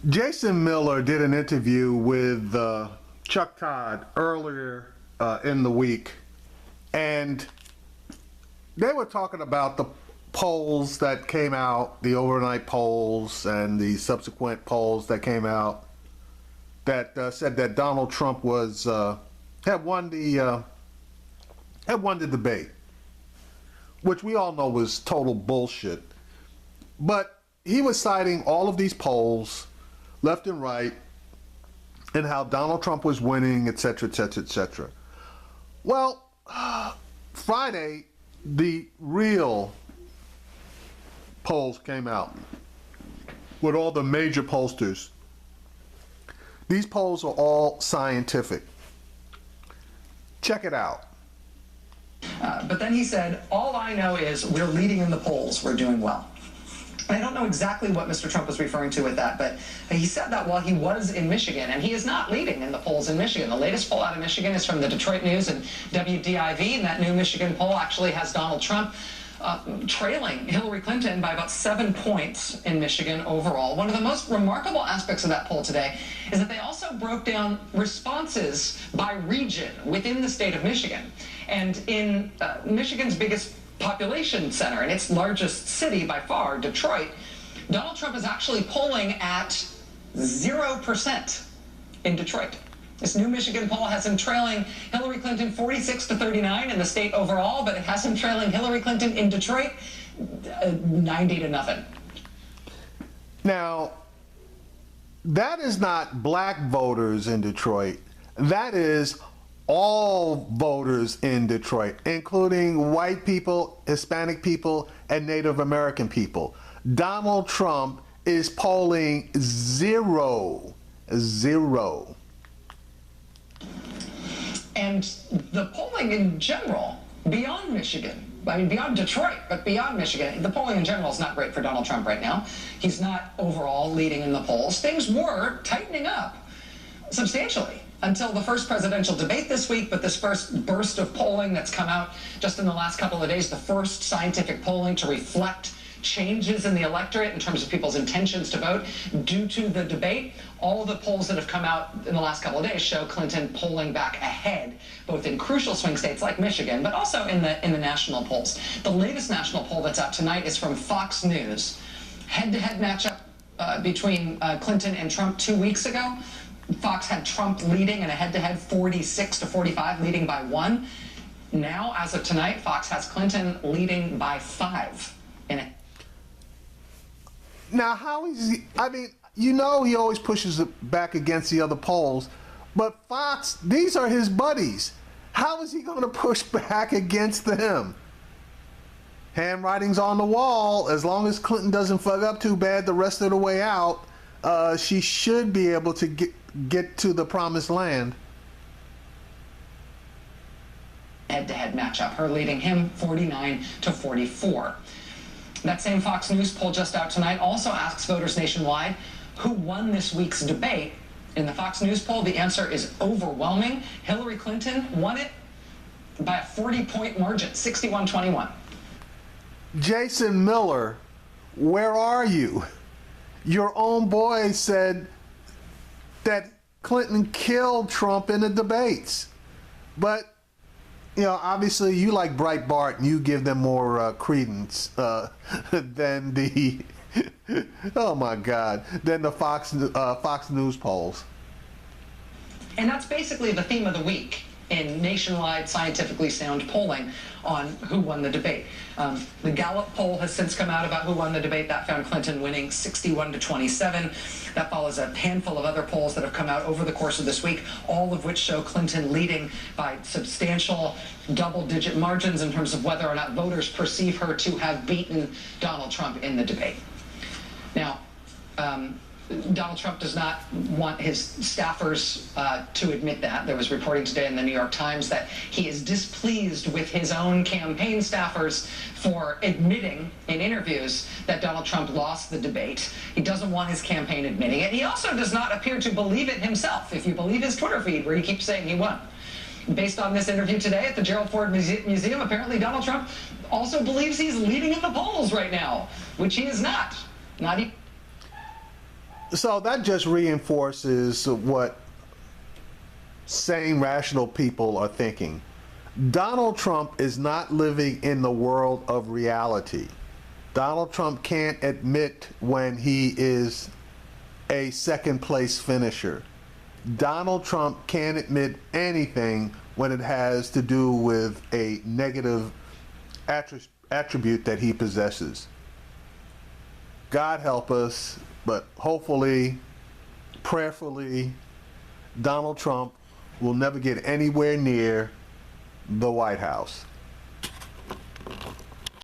Jason Miller did an interview with Chuck Todd earlier in the week, and they were talking about the polls that came out, the overnight polls and the subsequent polls that came out that said that Donald Trump was had won the debate, which we all know was total bullshit. But he was citing all of these polls, left and right, and how Donald Trump was winning, etc., etc., etc. Well, Friday, the real polls came out with all the major pollsters. These polls are all scientific. Check it out. But then he said, all I know is we're leading in the polls. We're doing well. I don't know exactly what Mr. Trump was referring to with that, but he said that while he was in Michigan, and he is not leading in the polls in Michigan. The latest poll out of Michigan is from the Detroit News and WDIV, and that new Michigan poll actually has Donald Trump trailing Hillary Clinton by about 7 points in Michigan overall. One of the most remarkable aspects of that poll today is that they also broke down responses by region within the state of Michigan. And in Michigan's biggest population center and its largest city by far, Detroit, Donald Trump is actually polling at 0% in Detroit. This new Michigan poll has him trailing Hillary Clinton 46-39 in the state overall, but it has him trailing Hillary Clinton in Detroit 90-0. Now, that is not black voters in Detroit. That is all voters in Detroit, including white people, Hispanic people, and Native American people. Donald Trump is polling zero. And the polling in general, beyond Michigan, I mean beyond Detroit, but beyond Michigan, the polling in general is not great for Donald Trump right now. He's not overall leading in the polls. Things were tightening up substantially until the first presidential debate this week, but this first burst of polling that's come out just in the last couple of days, the first scientific polling to reflect changes in the electorate in terms of people's intentions to vote due to the debate. All of the polls that have come out in the last couple of days show Clinton polling back ahead, both in crucial swing states like Michigan, but also in the national polls. The latest national poll that's out tonight is from Fox News. Head-to-head matchup between Clinton and Trump 2 weeks ago. Fox had Trump leading in a head-to-head 46-45, leading by 1. Now, as of tonight, Fox has Clinton leading by 5 in it. Now, how is he? I mean, you know, he always pushes it back against the other polls, but Fox, these are his buddies. How is he going to push back against them? Handwriting's on the wall. As long as Clinton doesn't fuck up too bad the rest of the way out, she should be able to get to the promised land. Head-to-head matchup, her leading him 49-44. That same Fox News poll just out tonight also asks voters nationwide who won this week's debate. In the Fox News poll, the answer is overwhelming. Hillary Clinton won it by a 40-point margin, 61-21. Jason Miller, where are you? Your own boy said that Clinton killed Trump in the debates. But, you know, obviously you like Breitbart and you give them more credence than the, oh my God, than the Fox News polls. And that's basically the theme of the week in nationwide scientifically sound polling on who won the debate. The Gallup poll has since come out about who won the debate. That found Clinton winning 61-27. That follows a handful of other polls that have come out over the course of this week, all of which show Clinton leading by substantial double-digit margins in terms of whether or not voters perceive her to have beaten Donald Trump in the debate. Now, Donald Trump does not want his staffers to admit that. There was reporting today in the New York Times that he is displeased with his own campaign staffers for admitting in interviews that Donald Trump lost the debate. He doesn't want his campaign admitting it. He also does not appear to believe it himself, if you believe his Twitter feed where he keeps saying he won. Based on this interview today at the Gerald Ford Museum, apparently Donald Trump also believes he's leading in the polls right now, which he is not. Not even. So that just reinforces what sane, rational people are thinking. Donald Trump is not living in the world of reality. Donald Trump can't admit when he is a second place finisher. Donald Trump can't admit anything when it has to do with a negative attribute that he possesses. God help us, but hopefully, prayerfully, Donald Trump will never get anywhere near the White House.